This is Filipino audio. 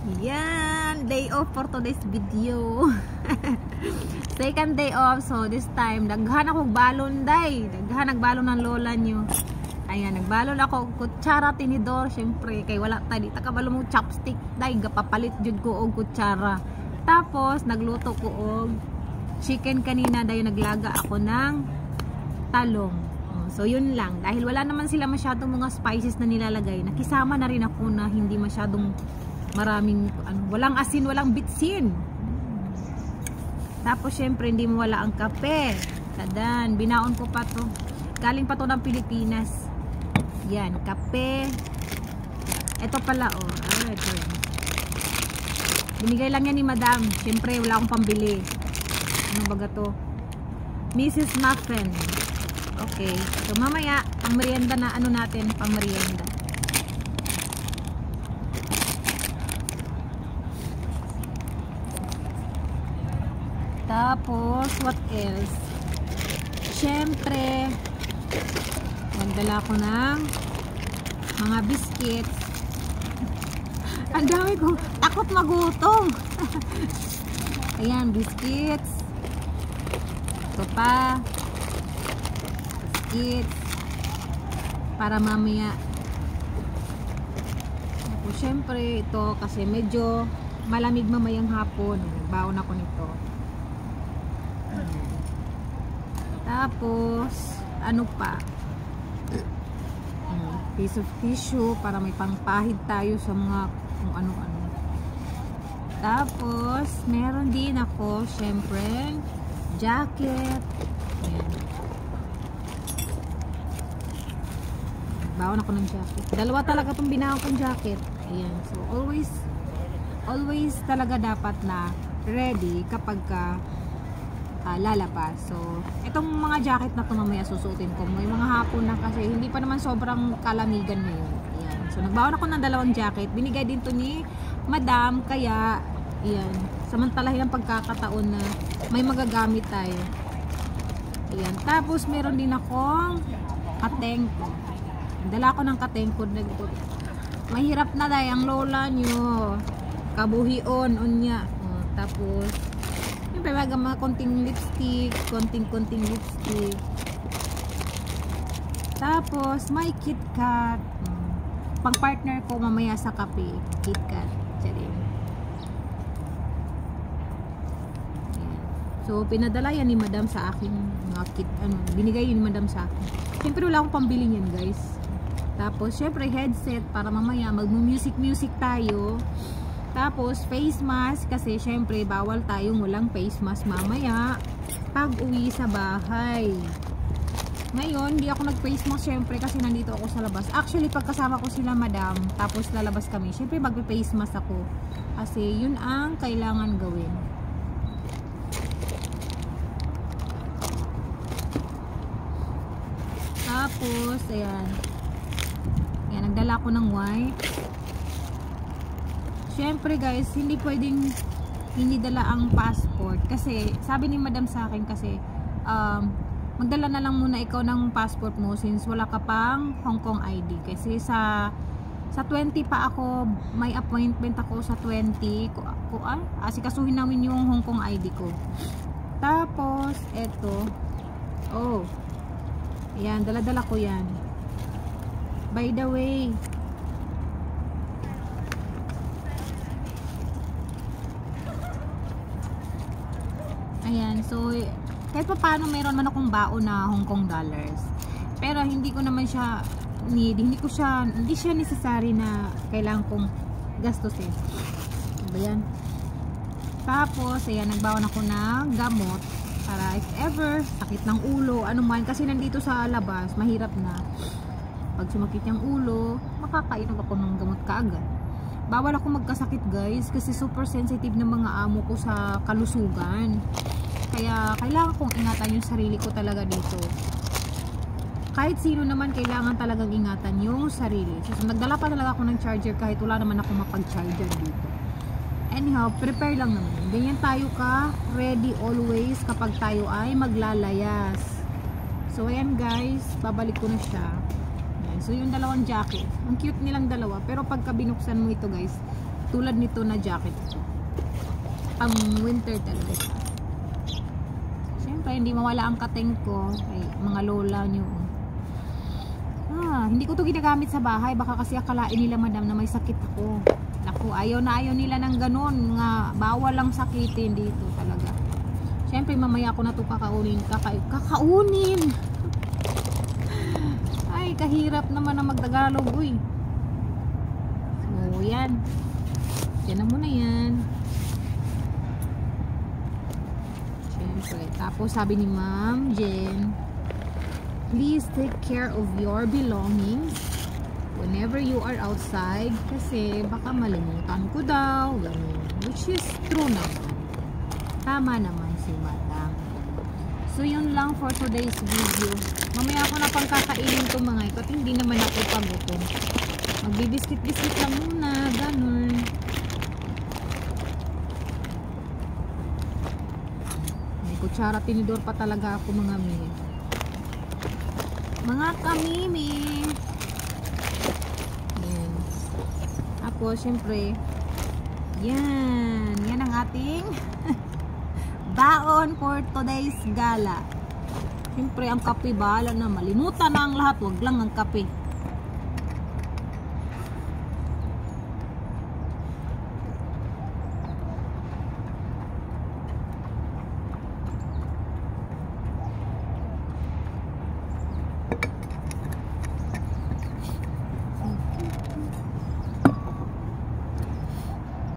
Yan, day off for today's video. Second day off, so this time daghan ako balon day. Daghan nagbalon ng lola nyo. Ayan, nagbalon ako kutsara, tinidor, syempre kay wala ta di ta kabalo mo chopstick day, gapapalit jud ko og kutsara. Tapos nagluto ko og chicken kanina day, naglaga ako ng talong. So yun lang, dahil wala naman sila masyadong mga spices na nilalagay, nakisama na rin ako na hindi masyadong maraming walang asin, walang bitsin. Tapos syempre hindi mo wala ang kape. Tadan, binaon ko pa to, galing pa to ng Pilipinas. Yan, kape. Ito pala ito. Binigay lang yan ni madam, syempre wala akong pambili. Ano baga to? Mrs. Muffin. Okay, so mamaya ang merienda na natin, pang merienda. Tapos, what else? Siyempre, nagdala ko ng mga biscuits. Ang dami ko, takot magutom. Ayan, biscuits. Ito pa. Biscuits. Para mamaya. Tapos, siyempre, ito kasi medyo malamig mamayang hapon. Baon ako nito. Tapos, ano pa? Piece of tissue para may pangpahid tayo sa mga kung ano-ano. Tapos, meron din ako, syempre, jacket. Ayan. Baon ako ng jacket. Dalawa talaga itong binaon kong jacket. Ayan. So, always talaga dapat na ready kapag ka lalabas. So, itong mga jacket na ito mamaya susuotin ko. May mga hapon na kasi hindi pa naman sobrang kalamigan ngayon. Ayan. So, nagbaon ako ng dalawang jacket. Binigay din to ni madam. Kaya, ayan. Samantalahin ang pagkakataon na may magagamit tayo. Ayan. Tapos, meron din akong katengko. Dala ko ng katengko. Mahirap na dahil ang lola nyo. Kabuhion. Unya. Tapos, talaga mga konting lipstick, konting lipstick. Tapos may KitKat. Pang partner ko mamaya sa kape, KitKat. So pinadala yan ni madam sa akin, mga binigay yun ni madam sa akin. Siyempre wala akong pambili niyan, guys. Tapos syempre headset para mamaya mag-music tayo. Tapos, face mask, kasi syempre, bawal tayong walang face mask mamaya pag uwi sa bahay. Ngayon, hindi ako nag-face mask syempre kasi nandito ako sa labas. Actually, pagkasama ko sila madam, tapos lalabas kami, syempre mag-face mask ako. Kasi yun ang kailangan gawin. Tapos, ayan. Ayan, nagdala ko ng white. Siyempre guys, hindi pwedeng hindi dala ang passport kasi sabi ni madam sa akin kasi magdala na lang muna ikaw ng passport mo since wala ka pang Hong Kong ID kasi sa 20 pa ako, may appointment ako sa 20 asikasuhin namin yung Hong Kong ID ko. Tapos eto, ayan, dala-dala ko yan. By the way, ayan, so kahit pa paano meron man akong baon na Hong Kong dollars. Pero hindi ko naman siya hindi siya necessary na kailangan kong gastusin. Diba yan? Tapos, ayan, nagbaon ako ng gamot para if ever sakit ng ulo, ano man, kasi nandito sa labas, mahirap na. Pag sumakit yung ulo, makakainom ako ng gamot kaagad. Bawal ako magkasakit, guys, kasi super sensitive ng mga amo ko sa kalusugan. Kaya kailangan kong ingatan yung sarili ko talaga dito. Kahit sino naman kailangan talagang ingatan yung sarili. So nagdala pa talaga ako ng charger kahit wala naman ako mapag-charger dito. Anyhow, prepare lang naman. Ganyan tayo ka, ready always kapag tayo ay maglalayas. So ayan guys, babalik ko na siya. Ayan. So yung dalawang jacket, ang cute nilang dalawa. Pero pagka binuksan mo ito guys, Tulad nito na jacket. Pang winter talaga siya. Siyempre, hindi mawala ang kateng ko. Ay, mga lola nyo. Hindi ko to ginagamit sa bahay. Baka kasi akalain nila, madam, na may sakit ako. Naku, ayaw na ayaw nila ng ganun. Nga, bawal lang sakitin dito talaga. Siyempre, mamaya ako na to kakaunin. Kakaunin! Ay, kahirap naman na magtagalog. Uy. So, yan. Yan na muna yan. Siyempre. Tapos, sabi ni Ma'am Jen, please take care of your belongings whenever you are outside kasi baka malimutan ko daw. Ganun. Which is true naman. Tama naman si Madam. So, yun lang for today's video. Mamaya ako na pang kakainin itong mga ito at hindi naman ako pagutom. Magbibiskit-biskit lang muna. Ganun. May kutsara tinidor pa talaga ako mga mili. Mga kamimi. Yan. Ako, syempre, yan. Yan ang ating baon for today's gala. Syempre, ang kape, bahala na. Malimutan na ang lahat. Wag lang ang kape.